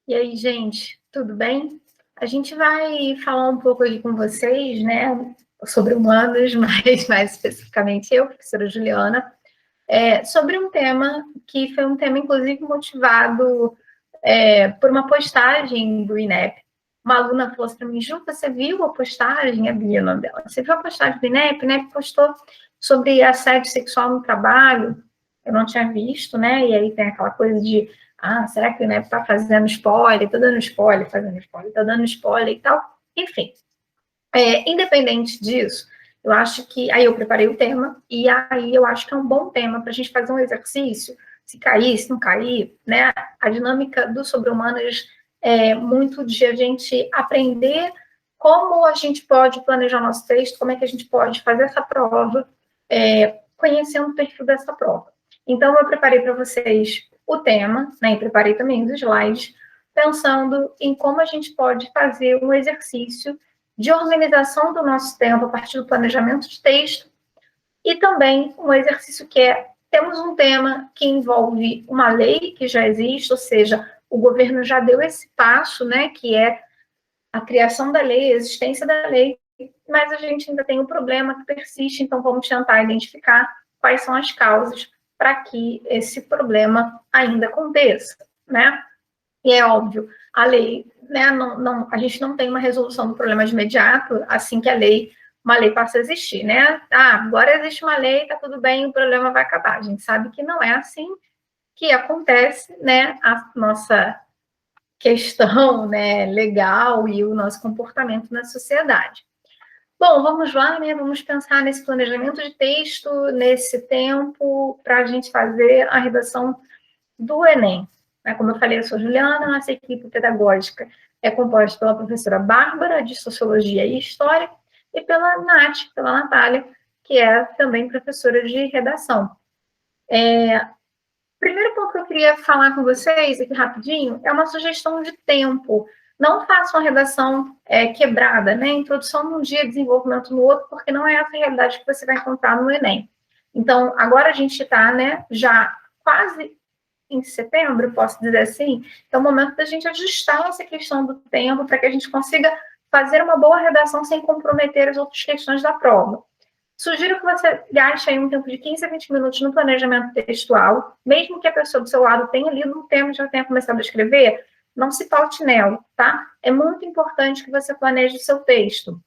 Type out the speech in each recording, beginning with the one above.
E aí, gente, tudo bem? A gente vai falar um pouco aqui com vocês, né, sobre humanos, mas mais especificamente eu, professora Juliana, sobre um tema que foi um tema, inclusive, motivado por uma postagem do INEP. Uma aluna falou assim para mim: Ju, você viu a postagem? A Bia, o nome dela. Você viu a postagem do INEP? O INEP postou sobre assédio sexual no trabalho. Eu não tinha visto, né? E aí tem aquela coisa de, será que o INEP está fazendo spoiler? Está dando spoiler, fazendo spoiler, está dando spoiler e tal. Enfim, independente disso, eu acho que... Aí eu preparei o tema, e aí eu acho que é um bom tema para a gente fazer um exercício, se cair, se não cair, né? A dinâmica do Sobre-Humanas é muito de a gente aprender como a gente pode planejar nosso texto, como é que a gente pode fazer essa prova, conhecendo o perfil dessa prova. Então, eu preparei para vocês o tema, né, e preparei também os slides, pensando em como a gente pode fazer um exercício de organização do nosso tempo a partir do planejamento de texto e também um exercício que temos um tema que envolve uma lei que já existe, ou seja, o governo já deu esse passo, né, que é a criação da lei, a existência da lei, mas a gente ainda tem um problema que persiste, então vamos tentar identificar quais são as causas para que esse problema ainda aconteça, né? E é óbvio, a lei, né, a gente não tem uma resolução do problema de imediato assim que uma lei passa a existir, né? Agora existe uma lei, tá tudo bem, o problema vai acabar. A gente sabe que não é assim que acontece, né, a nossa questão, né, legal e o nosso comportamento na sociedade. Bom, vamos lá, né? Vamos pensar nesse planejamento de texto, nesse tempo, para a gente fazer a redação do Enem. Como eu falei, eu sou Juliana, nossa equipe pedagógica é composta pela professora Bárbara, de Sociologia e História, e pela Nath, pela Natália, que é também professora de redação. Primeiro ponto que eu queria falar com vocês aqui rapidinho é uma sugestão de tempo. Não façam a redação quebrada, né? Introdução num dia, desenvolvimento no outro, porque não é essa a realidade que você vai encontrar no Enem. Então, agora a gente está, né, já quase em setembro, posso dizer assim, é o momento da gente ajustar essa questão do tempo para que a gente consiga fazer uma boa redação sem comprometer as outras questões da prova. Sugiro que você gaste aí um tempo de 15 a 20 minutos no planejamento textual, mesmo que a pessoa do seu lado tenha lido um tema e já tenha começado a escrever, não se paute nela, tá? É muito importante que você planeje o seu texto.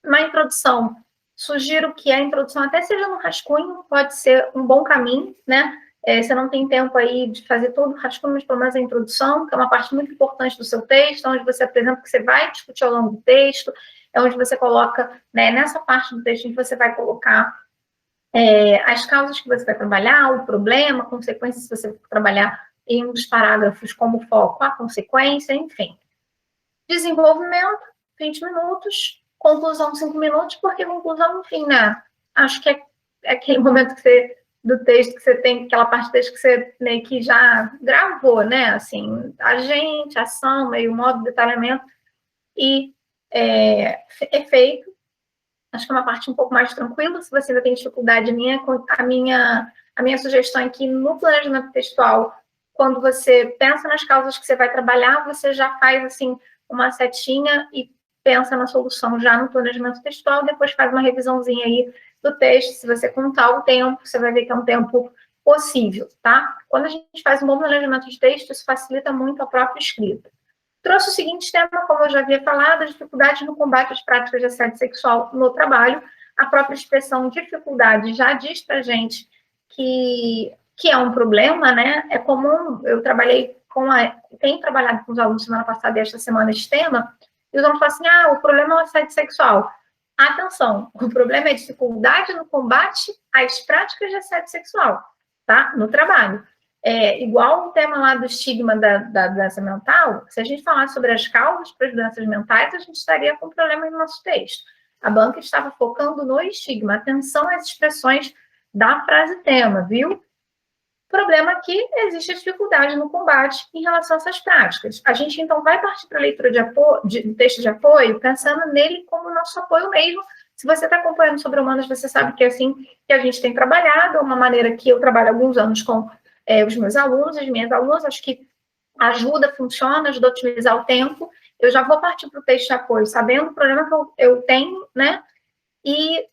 Na introdução, sugiro que a introdução até seja no rascunho, pode ser um bom caminho, né? Você não tem tempo aí de fazer todo o rascunho, mas pelo menos a introdução, que é uma parte muito importante do seu texto, onde você apresenta o que você vai discutir ao longo do texto, é onde você coloca, né, nessa parte do texto, onde você vai colocar as causas que você vai trabalhar, o problema, a consequência, se você trabalhar em um dos parágrafos como foco, a consequência, enfim. Desenvolvimento, 20 minutos. Conclusão, 5 minutos, porque conclusão, enfim, né? Acho que é aquele momento que você, do texto que você tem, aquela parte do texto que você meio que já gravou, né? Assim, agente, ação, meio modo, detalhamento e efeito. Acho que é uma parte um pouco mais tranquila. Se você ainda tem dificuldade, a minha sugestão é que no planejamento textual, quando você pensa nas causas que você vai trabalhar, você já faz assim uma setinha e pensa na solução já no planejamento textual, depois faz uma revisãozinha aí do texto. Se você contar o tempo, você vai ver que é um tempo possível, tá? Quando a gente faz um bom planejamento de texto, isso facilita muito a própria escrita. Trouxe o seguinte tema, como eu já havia falado, a dificuldade no combate às práticas de assédio sexual no trabalho. A própria expressão dificuldade já diz para a gente que é um problema, né? É comum, eu trabalhei tenho trabalhado com os alunos semana passada e esta semana esse tema, e os alunos falam assim, o problema é o assédio sexual. Atenção, o problema é a dificuldade no combate às práticas de assédio sexual, tá? No trabalho. Igual o tema lá do estigma da doença mental, se a gente falar sobre as causas para as doenças mentais, a gente estaria com problema no nosso texto. A banca estava focando no estigma. Atenção às expressões da frase tema, viu? O problema é que existe dificuldade no combate em relação a essas práticas. A gente, então, vai partir para a leitura de texto de apoio, pensando nele como nosso apoio mesmo. Se você está acompanhando sobre humanos, você sabe que é assim que a gente tem trabalhado, é uma maneira que eu trabalho há alguns anos com os meus alunos, as minhas alunas. Acho que ajuda, funciona, ajuda a otimizar o tempo. Eu já vou partir para o texto de apoio, sabendo o problema que eu tenho, né? E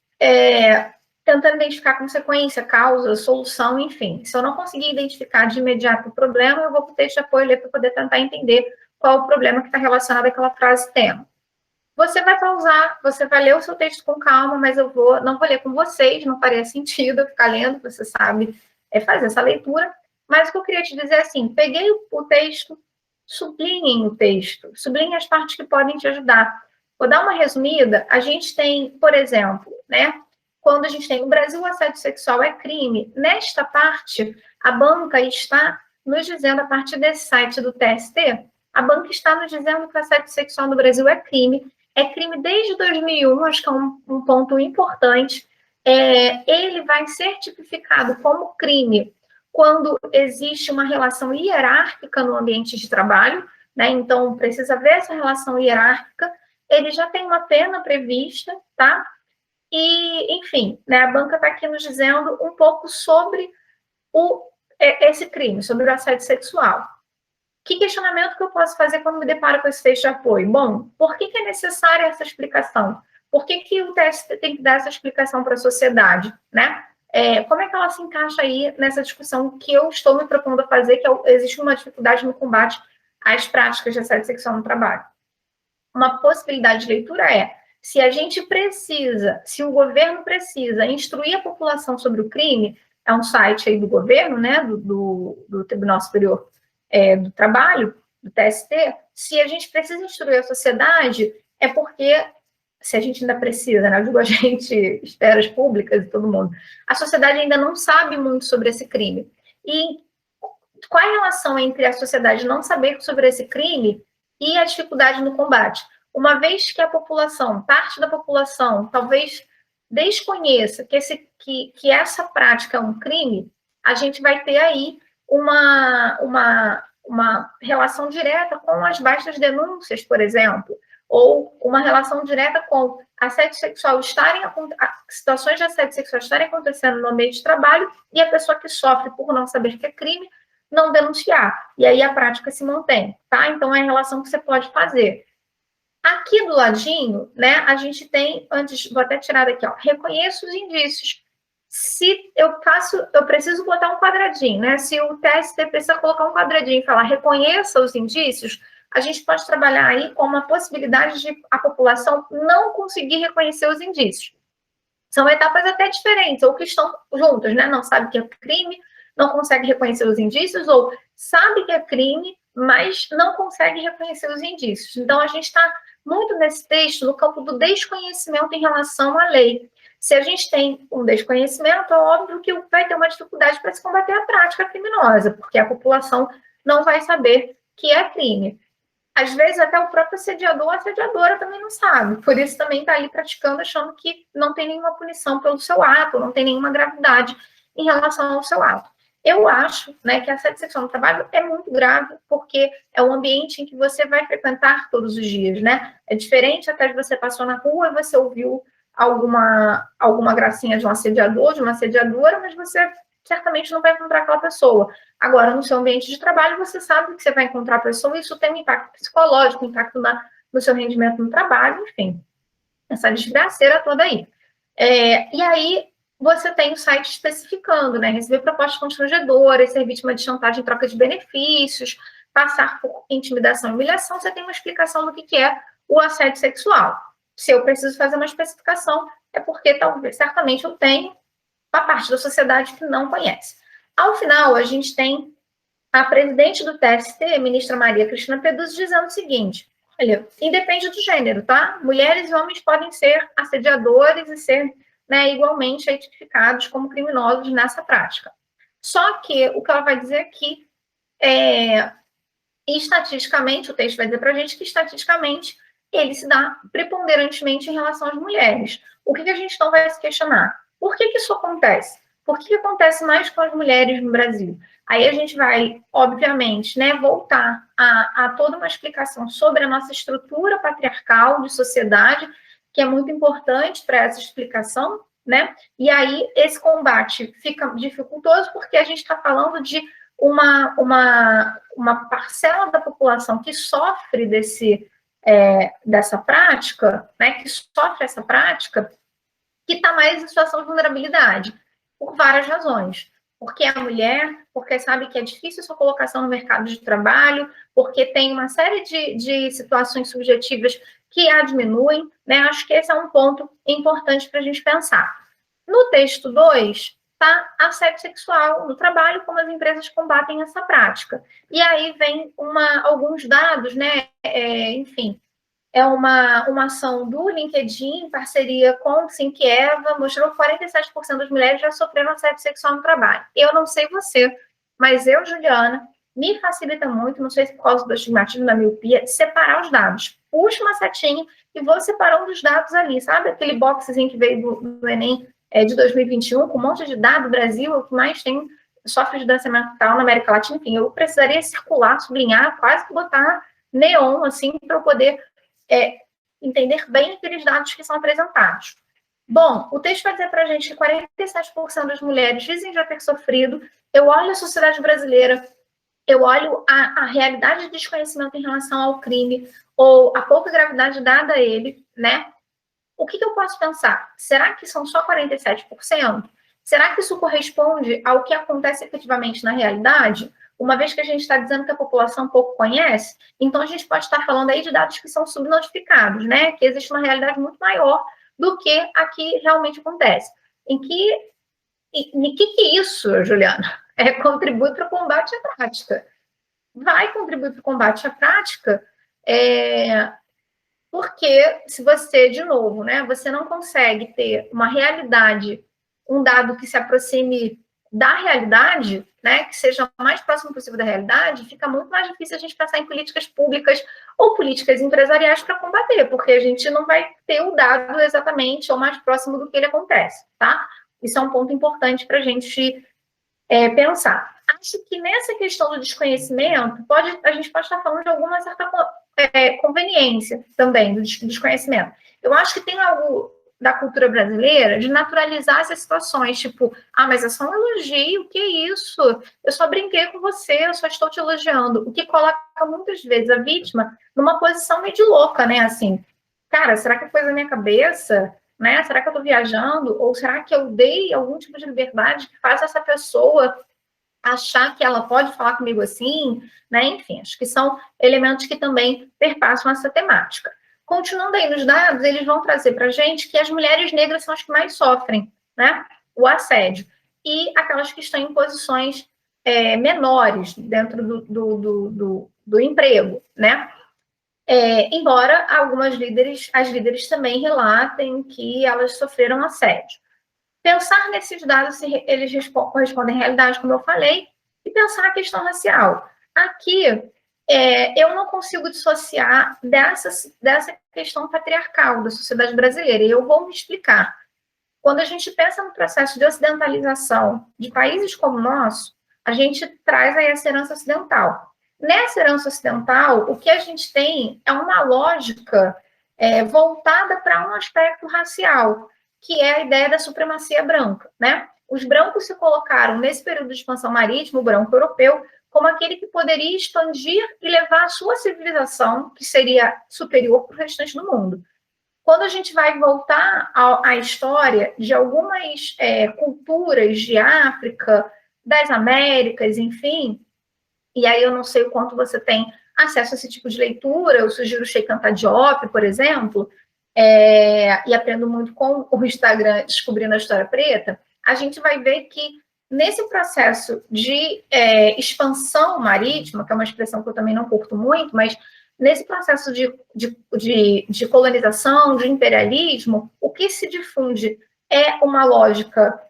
tentando identificar consequência, causa, solução, enfim. Se eu não conseguir identificar de imediato o problema, eu vou para o texto de apoio ler para poder tentar entender qual o problema que está relacionado àquela frase tema. Você vai pausar, você vai ler o seu texto com calma, mas eu não vou ler com vocês, não faria sentido eu ficar lendo, você sabe fazer essa leitura. Mas o que eu queria te dizer é assim, peguei o texto, sublinhem o texto, sublinhem as partes que podem te ajudar. Vou dar uma resumida, a gente tem, por exemplo, né, quando a gente tem no Brasil o assédio sexual é crime, nesta parte, a banca está nos dizendo, a partir desse site do TST, a banca está nos dizendo que o assédio sexual no Brasil é crime desde 2001, acho que é um ponto importante. Ele vai ser tipificado como crime quando existe uma relação hierárquica no ambiente de trabalho, né? Então, precisa ver essa relação hierárquica. Ele já tem uma pena prevista, tá? E, enfim, né, a banca está aqui nos dizendo um pouco sobre esse crime, sobre o assédio sexual. Que questionamento que eu posso fazer quando me deparo com esse texto de apoio? Bom, por que é necessária essa explicação? Por que o TST tem que dar essa explicação para a sociedade, né? Como é que ela se encaixa aí nessa discussão que eu estou me propondo a fazer, que existe uma dificuldade no combate às práticas de assédio sexual no trabalho? Uma possibilidade de leitura se a gente precisa, se o governo precisa instruir a população sobre o crime, é um site aí do governo, né, do Tribunal Superior do Trabalho, do TST, se a gente precisa instruir a sociedade, é porque, se a gente ainda precisa, né, eu digo a gente, esferas públicas e todo mundo, a sociedade ainda não sabe muito sobre esse crime. E qual é a relação entre a sociedade não saber sobre esse crime e a dificuldade no combate? Uma vez que a população, parte da população, talvez desconheça que essa prática é um crime, a gente vai ter aí uma relação direta com as baixas denúncias, por exemplo, ou uma relação direta com assédio sexual situações de assédio sexual estarem acontecendo no ambiente de trabalho e a pessoa que sofre por não saber que é crime não denunciar. E aí a prática se mantém, tá? Então é a relação que você pode fazer. Aqui do ladinho, né, a gente tem, vou até tirar daqui, ó, reconheço os indícios. Se eu preciso botar um quadradinho, né? Se o TST precisa colocar um quadradinho e falar reconheça os indícios, a gente pode trabalhar aí com uma possibilidade de a população não conseguir reconhecer os indícios. São etapas até diferentes, ou que estão juntas, né? Não sabe que é crime, não consegue reconhecer os indícios, ou sabe que é crime, mas não consegue reconhecer os indícios. Então, a gente está muito nesse texto no campo do desconhecimento em relação à lei. Se a gente tem um desconhecimento, é óbvio que vai ter uma dificuldade para se combater a prática criminosa, porque a população não vai saber que é crime. Às vezes, até o próprio assediador ou assediadora também não sabe. Por isso, também está ali praticando, achando que não tem nenhuma punição pelo seu ato, não tem nenhuma gravidade em relação ao seu ato. Eu acho, né, que a assédio sexual no trabalho é muito grave, porque é um ambiente em que você vai frequentar todos os dias, né? É diferente até de você passou na rua e você ouviu alguma gracinha de um assediador, de uma assediadora, mas você certamente não vai encontrar aquela pessoa. Agora, no seu ambiente de trabalho, você sabe que você vai encontrar a pessoa, e isso tem um impacto psicológico, um impacto no seu rendimento no trabalho, enfim, essa desgraceira toda aí. E aí, você tem o site especificando, né? Receber propostas constrangedoras, ser vítima de chantagem em troca de benefícios, passar por intimidação e humilhação, você tem uma explicação do que é o assédio sexual. Se eu preciso fazer uma especificação, é porque talvez, certamente, eu tenho uma parte da sociedade que não conhece. Ao final, a gente tem a presidente do TST, ministra Maria Cristina Peduzzi, dizendo o seguinte: olha, independe do gênero, tá? Mulheres e homens podem ser assediadores e ser, né, igualmente identificados como criminosos nessa prática. Só que o que ela vai dizer aqui estatisticamente, o texto vai dizer para a gente que estatisticamente ele se dá preponderantemente em relação às mulheres. O que a gente então vai se questionar? Por que isso acontece? Por que acontece mais com as mulheres no Brasil? Aí a gente vai, obviamente, né, voltar a toda uma explicação sobre a nossa estrutura patriarcal de sociedade, que é muito importante para essa explicação, né? E aí esse combate fica dificultoso porque a gente está falando de uma parcela da população que sofre dessa prática, né, que sofre essa prática, que está mais em situação de vulnerabilidade, por várias razões. Porque é mulher, porque sabe que é difícil sua colocação no mercado de trabalho, porque tem uma série de situações subjetivas que a diminuem, né? Acho que esse é um ponto importante para a gente pensar. No texto 2, está assédio sexual no trabalho, como as empresas combatem essa prática. E aí vem alguns dados, né? Enfim, é uma ação do LinkedIn, em parceria com o Think Eva, mostrou que 47% das mulheres já sofreram assédio sexual no trabalho. Eu não sei você, mas eu, Juliana, me facilita muito, não sei se por causa do estigmatismo da miopia, separar os dados. Puxa uma setinha e vou separando os dados ali, sabe? Aquele boxzinho que veio do Enem de 2021, com um monte de dados, Brasil é o que mais tem sofre de doença mental na América Latina, enfim, eu precisaria circular, sublinhar, quase que botar neon, assim, para eu poder entender bem aqueles dados que são apresentados. Bom, o texto vai dizer para a gente que 47% das mulheres dizem já ter sofrido. Eu olho a sociedade brasileira, eu olho a realidade de desconhecimento em relação ao crime, ou a pouca gravidade dada a ele, né? O que eu posso pensar? Será que são só 47%? Será que isso corresponde ao que acontece efetivamente na realidade? Uma vez que a gente está dizendo que a população pouco conhece, então a gente pode estar falando aí de dados que são subnotificados, né? Que existe uma realidade muito maior do que aqui realmente acontece. Em que isso, Juliana, contribui para o combate à prática? Vai contribuir para o combate à prática porque se você, de novo, né, você não consegue ter uma realidade, um dado que se aproxime da realidade, né, que seja o mais próximo possível da realidade, fica muito mais difícil a gente pensar em políticas públicas ou políticas empresariais para combater, porque a gente não vai ter o dado exatamente ou mais próximo do que ele acontece, tá? Isso é um ponto importante para a gente pensar. Acho que nessa questão do desconhecimento, a gente pode estar falando de alguma certa conveniência também do desconhecimento. Eu acho que tem algo da cultura brasileira de naturalizar essas situações, tipo, mas é só um elogio, o que é isso? Eu só brinquei com você, eu só estou te elogiando. O que coloca muitas vezes a vítima numa posição meio de louca, né? Assim, cara, será que é coisa da minha cabeça? Né? Será que eu estou viajando? Ou será que eu dei algum tipo de liberdade que faz essa pessoa achar que ela pode falar comigo assim, né? Enfim, acho que são elementos que também perpassam essa temática. Continuando aí nos dados, eles vão trazer para a gente que as mulheres negras são as que mais sofrem, né? O assédio. E aquelas que estão em posições menores dentro do emprego, né? Embora algumas as líderes também relatem que elas sofreram assédio. Pensar nesses dados, se eles correspondem à realidade, como eu falei, e pensar a questão racial. Aqui, eu não consigo dissociar dessa questão patriarcal da sociedade brasileira, e eu vou me explicar. Quando a gente pensa no processo de ocidentalização de países como o nosso, a gente traz aí essa herança ocidental. Nessa herança ocidental, o que a gente tem é uma lógica voltada para um aspecto racial, que é a ideia da supremacia branca, né? Os brancos se colocaram, nesse período de expansão marítima, o branco europeu, como aquele que poderia expandir e levar a sua civilização, que seria superior para o restante do mundo. Quando a gente vai voltar à história de algumas culturas de África, das Américas, enfim, e aí eu não sei o quanto você tem acesso a esse tipo de leitura, eu sugiro o Sheikh Anta Diop, por exemplo, e aprendo muito com o Instagram Descobrindo a História Preta, a gente vai ver que nesse processo de expansão marítima, que é uma expressão que eu também não curto muito, mas nesse processo de colonização, de imperialismo, o que se difunde é uma lógica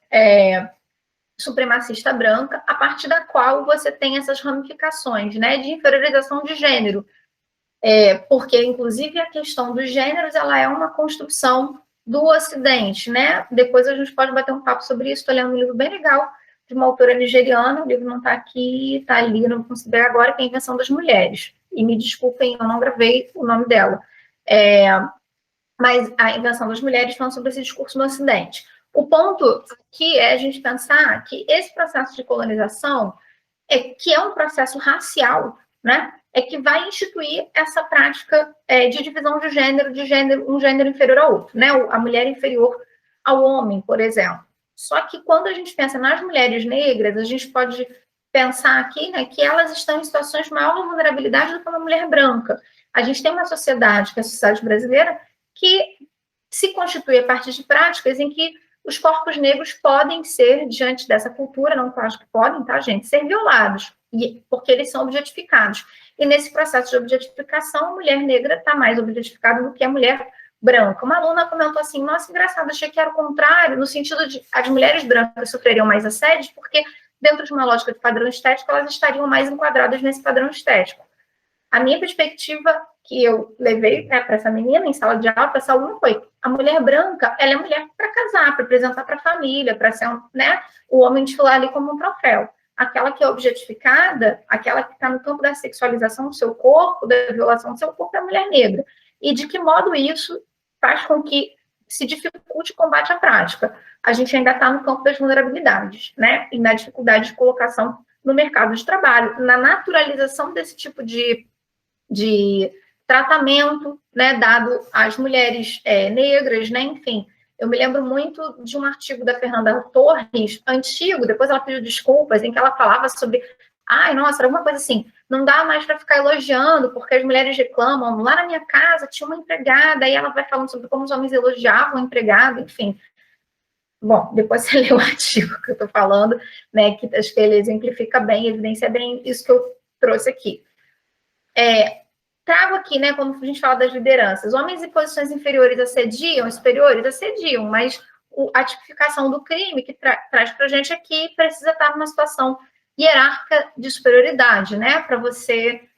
supremacista branca, a partir da qual você tem essas ramificações, né, de inferiorização de gênero, porque, inclusive, a questão dos gêneros, ela é uma construção do Ocidente, né? Depois a gente pode bater um papo sobre isso, estou lendo um livro bem legal, de uma autora nigeriana, o livro não está aqui, está ali, não consigo ver agora, que é a Invenção das Mulheres. E me desculpem, eu não gravei o nome dela. Mas a Invenção das Mulheres falando sobre esse discurso no Ocidente. O ponto aqui é a gente pensar que esse processo de colonização que é um processo racial, né, é que vai instituir essa prática de divisão de gênero, um gênero inferior ao outro, né, a mulher inferior ao homem, por exemplo. Só que quando a gente pensa nas mulheres negras, a gente pode pensar aqui, né, que elas estão em situações de maior vulnerabilidade do que uma mulher branca. A gente tem uma sociedade, que é a sociedade brasileira, que se constitui a partir de práticas em que os corpos negros podem ser, diante dessa cultura, não acho que podem, tá, gente, ser violados, porque eles são objetificados. E nesse processo de objetificação, a mulher negra está mais objetificada do que a mulher branca. Uma aluna comentou assim, nossa, engraçado, achei que era o contrário, no sentido de as mulheres brancas sofreriam mais assédio, porque dentro de uma lógica de padrão estético, elas estariam mais enquadradas nesse padrão estético. A minha perspectiva que eu levei para essa menina em sala de aula, para essa aluna, foi: a mulher branca, ela é mulher para casar, para apresentar para a família, para ser né, o homem desfilar ali como um troféu. Aquela que é objetificada, aquela que está no campo da sexualização do seu corpo, da violação do seu corpo, é a mulher negra. E de que modo isso faz com que se dificulte o combate à prática? A gente ainda está no campo das vulnerabilidades, né? E na dificuldade de colocação no mercado de trabalho, na naturalização desse tipo de tratamento, né, dado às mulheres negras, né, enfim. Eu me lembro muito de um artigo da Fernanda Torres, antigo, depois ela pediu desculpas, em que ela falava sobre, ai, nossa, era alguma coisa assim, não dá mais para ficar elogiando, porque as mulheres reclamam, lá na minha casa tinha uma empregada, e ela vai falando sobre como os homens elogiavam a empregada, enfim. Bom, depois você lê o artigo que eu estou falando, né, que acho que ele exemplifica bem, evidencia bem isso que eu trouxe aqui. Trago aqui, né, quando a gente fala das lideranças, homens em posições inferiores assediam, superiores assediam, mas a tipificação do crime que traz para a gente aqui precisa estar numa situação hierárquica de superioridade, né, para você,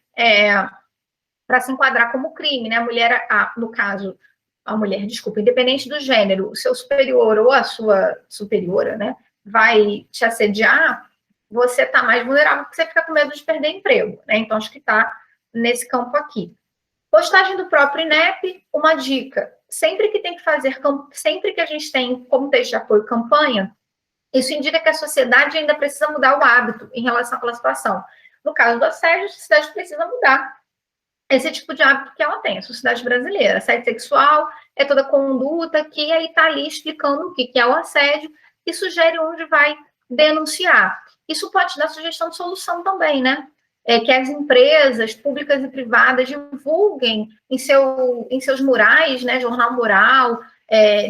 para se enquadrar como crime, né, a mulher, no caso, a mulher, desculpa, independente do gênero, o seu superior ou a sua superiora, né, vai te assediar, você está mais vulnerável porque você fica com medo de perder emprego, né, então acho que está nesse campo aqui. Postagem do próprio INEP, uma dica. Sempre que tem que fazer, sempre que a gente tem como texto de apoio campanha, isso indica que a sociedade ainda precisa mudar o hábito em relação àquela situação. No caso do assédio, a sociedade precisa mudar esse tipo de hábito que ela tem, a sociedade brasileira. Assédio sexual é toda conduta que aí está ali explicando o que é o assédio e sugere onde vai denunciar. Isso pode dar sugestão de solução também, né? Que as empresas públicas e privadas divulguem em seus murais, né, jornal mural,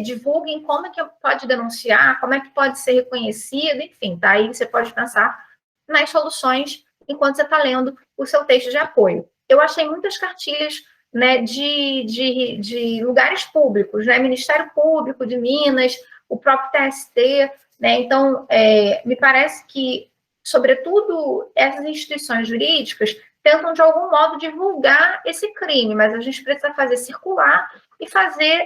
divulguem como é que pode denunciar, como é que pode ser reconhecido, enfim, tá? Aí você pode pensar nas soluções enquanto você está lendo o seu texto de apoio. Eu achei muitas cartilhas, né, de lugares públicos, né, Ministério Público de Minas, o próprio TST, né, então, me parece que sobretudo, essas instituições jurídicas tentam, de algum modo, divulgar esse crime, mas a gente precisa fazer circular e fazer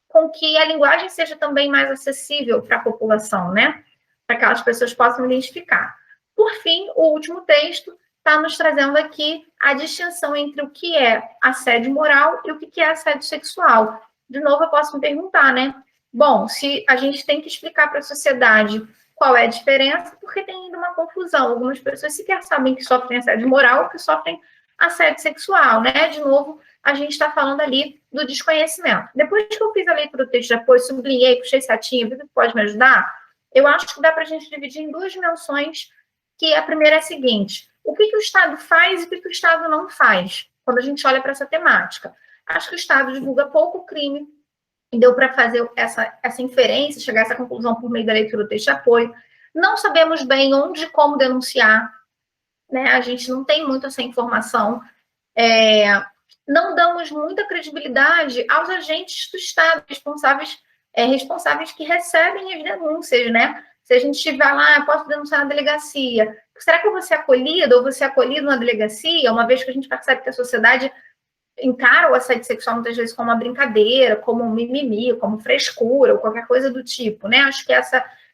com que a linguagem seja também mais acessível para a população, né? Para que as pessoas possam identificar. Por fim, o último texto está nos trazendo aqui a distinção entre o que é assédio moral e o que é assédio sexual. De novo, eu posso me perguntar, né? Bom, se a gente tem que explicar para a sociedade qual é a diferença, porque tem ainda uma confusão. Algumas pessoas sequer sabem que sofrem assédio moral ou que sofrem assédio sexual, né? De novo, a gente está falando ali do desconhecimento. Depois que eu fiz a leitura do texto de apoio, sublinhei, puxei setinha, viu que pode me ajudar? Eu acho que dá para a gente dividir em duas dimensões, que a primeira é a seguinte: o que o Estado faz e o que o Estado não faz, quando a gente olha para essa temática. Acho que o Estado divulga pouco o crime, e deu para fazer essa inferência, chegar a essa conclusão por meio da leitura do texto de apoio. Não sabemos bem onde e como denunciar, né? A gente não tem muito essa informação. Não damos muita credibilidade aos agentes do Estado, responsáveis que recebem as denúncias, né? Se a gente estiver lá, posso denunciar na delegacia. Será que eu vou ser acolhida ou vou ser acolhido na delegacia, uma vez que a gente percebe que a sociedade encara o assédio sexual muitas vezes como uma brincadeira, como um mimimi, como frescura, ou qualquer coisa do tipo, né? Acho que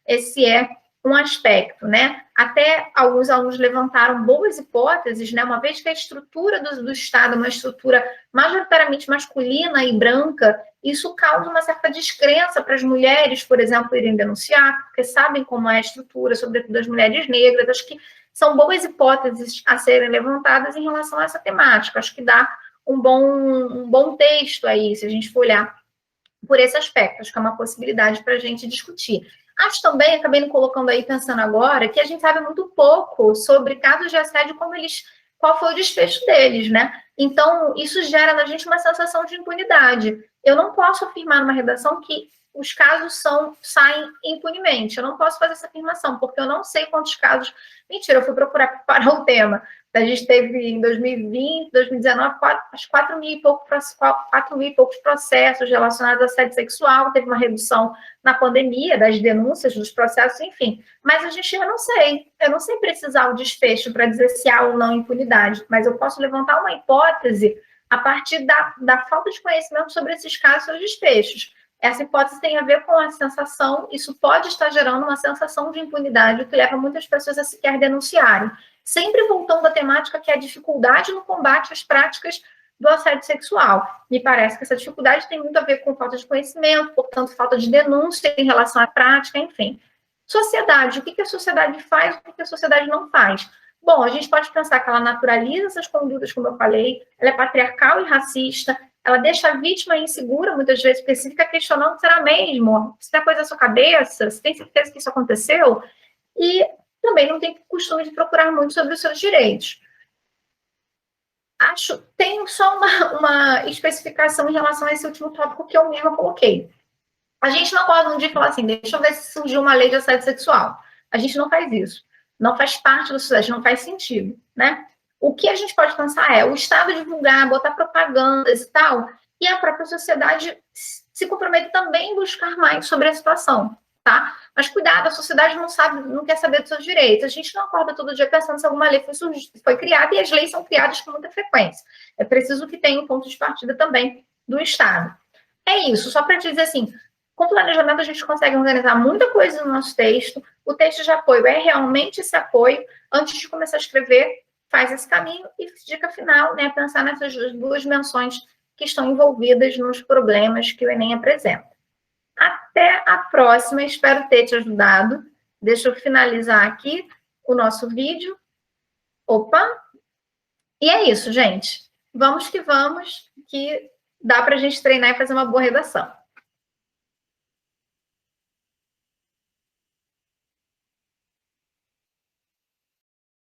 esse é um aspecto, né? Até alguns alunos levantaram boas hipóteses, né? Uma vez que a estrutura do Estado é uma estrutura majoritariamente masculina e branca, isso causa uma certa descrença para as mulheres, por exemplo, irem denunciar, porque sabem como é a estrutura, sobretudo as mulheres negras. Acho que são boas hipóteses a serem levantadas em relação a essa temática. Acho que dá um bom texto aí, se a gente for olhar por esse aspecto. Acho que é uma possibilidade para a gente discutir. Acho também, acabei me colocando aí pensando agora, que a gente sabe muito pouco sobre casos de assédio, qual foi o desfecho deles, né? Então, isso gera na gente uma sensação de impunidade. Eu não posso afirmar numa redação que os casos saem impunemente. Eu não posso fazer essa afirmação, porque eu não sei quantos casos... Mentira, eu fui procurar preparar o tema. A gente teve em 2020, 2019, acho 4 mil e poucos processos relacionados a assédio sexual. Teve uma redução na pandemia das denúncias, dos processos, enfim. Mas eu não sei precisar o desfecho para dizer se há ou não impunidade, mas eu posso levantar uma hipótese a partir da falta de conhecimento sobre esses casos e seus desfechos. Essa hipótese tem a ver com a sensação, isso pode estar gerando uma sensação de impunidade, o que leva muitas pessoas a sequer denunciarem. Sempre voltando à temática que é a dificuldade no combate às práticas do assédio sexual. Me parece que essa dificuldade tem muito a ver com falta de conhecimento, portanto, falta de denúncia em relação à prática, enfim. Sociedade, o que a sociedade faz, o que a sociedade não faz? Bom, a gente pode pensar que ela naturaliza essas condutas, como eu falei, ela é patriarcal e racista, ela deixa a vítima insegura, muitas vezes, porque se fica questionando, será mesmo? Isso é coisa da sua cabeça? Você tem certeza que isso aconteceu? E também não tem costume de procurar muito sobre os seus direitos. Tenho só uma especificação em relação a esse último tópico que eu mesma coloquei. A gente não pode um dia falar assim, deixa eu ver se surgiu uma lei de assédio sexual. A gente não faz isso. Não faz parte da sociedade, não faz sentido, né? O que a gente pode pensar é o Estado divulgar, botar propagandas e tal, e a própria sociedade se compromete também em buscar mais sobre a situação, tá? Mas cuidado, a sociedade não quer saber dos seus direitos. A gente não acorda todo dia pensando se alguma lei foi criada, e as leis são criadas com muita frequência. É preciso que tenha um ponto de partida também do Estado. É isso, só para te dizer assim, com planejamento a gente consegue organizar muita coisa no nosso texto. O texto de apoio é realmente esse apoio. Antes de começar a escrever, faz esse caminho e dica final, né, pensar nessas duas menções que estão envolvidas nos problemas que o Enem apresenta. Até a próxima, espero ter te ajudado. Deixa eu finalizar aqui o nosso vídeo. Opa! E é isso, gente. Vamos que dá para a gente treinar e fazer uma boa redação.